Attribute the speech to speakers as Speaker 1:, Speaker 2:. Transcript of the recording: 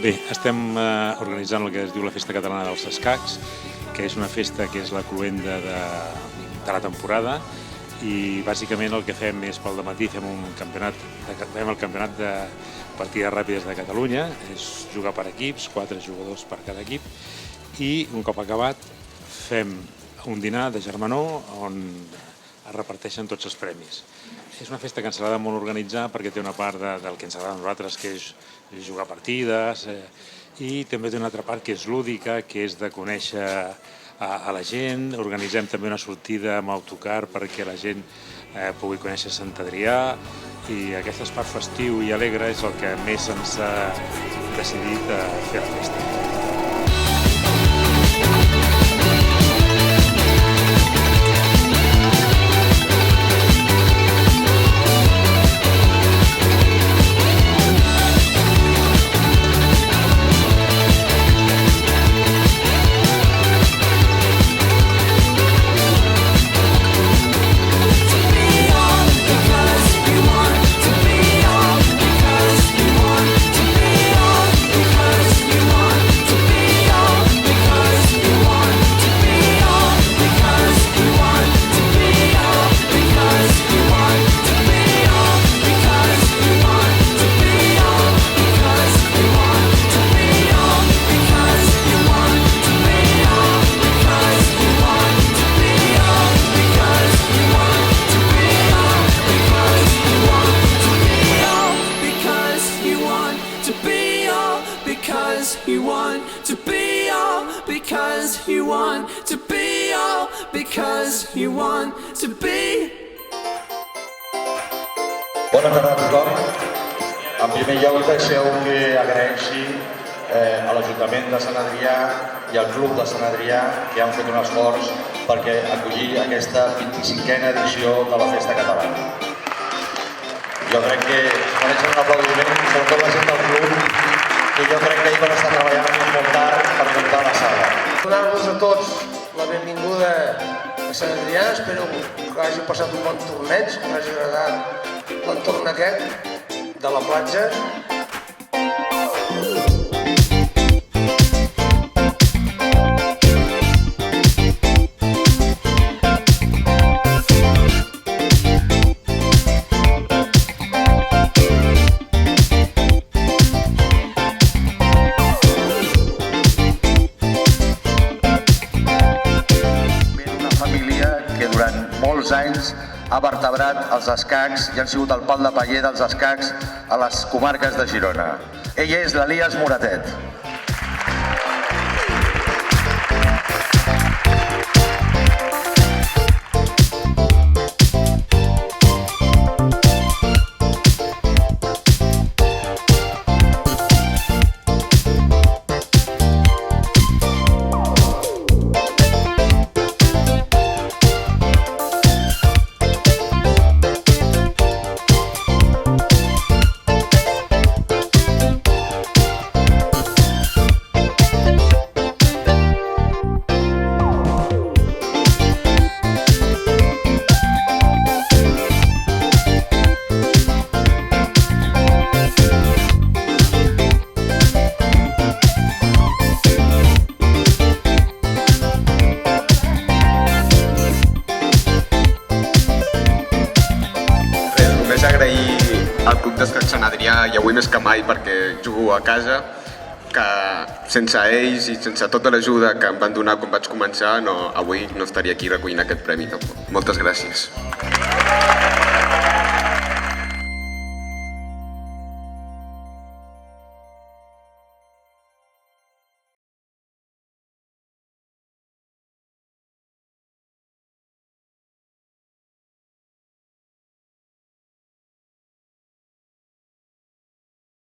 Speaker 1: Bé, estem organitzant el que es diu la Festa Catalana dels Escacs, que és una festa que és la cloenda de la temporada, i bàsicament el que fem és pel dematí fem el campionat de partides ràpides de Catalunya, és jugar per equips, 4 jugadors per cada equip, i un cop acabat fem un dinar de germanor on es reparteixen tots els premis. És una festa que ens agrada molt organitzar perquè té una part del que ens agrada a nosaltres, que és jugar partides, i també té una altra part que és lúdica, que és de conèixer a la gent. Organitzem també una sortida amb autocar perquè la gent pugui conèixer Sant Adrià, i aquest espart festiu i alegre és el que més ens ha decidit fer la festa.
Speaker 2: Bona tarda a tothom. En primer lloc, deixeu que agraeixi a l'Ajuntament de Sant Adrià i al Club de Sant Adrià que han fet un esforç perquè acollir aquesta 25a edició de la Festa Catalana. Jo crec que mereixen un aplaudiment, sobretot la gent del club, que jo crec que ahir van estar treballant molt tard per muntar la sala.
Speaker 3: Donar-vos a tots la benvinguda a Sant Adrià, espero que hagi passat un bon torneig, que hagi agradat l'entorn aquest de la platja.
Speaker 2: Molts anys ha vertebrat els escacs i han sigut el pal de paller dels escacs a les comarques de Girona. Ell és l'Elias Moratet.
Speaker 4: Agrair al Club d'Escacs Sant Adrià, i avui més que mai perquè jugo a casa, que sense ells i sense tota l'ajuda que em van donar quan vaig començar, avui no estaria aquí recollint aquest premi tampoc. Moltes gràcies.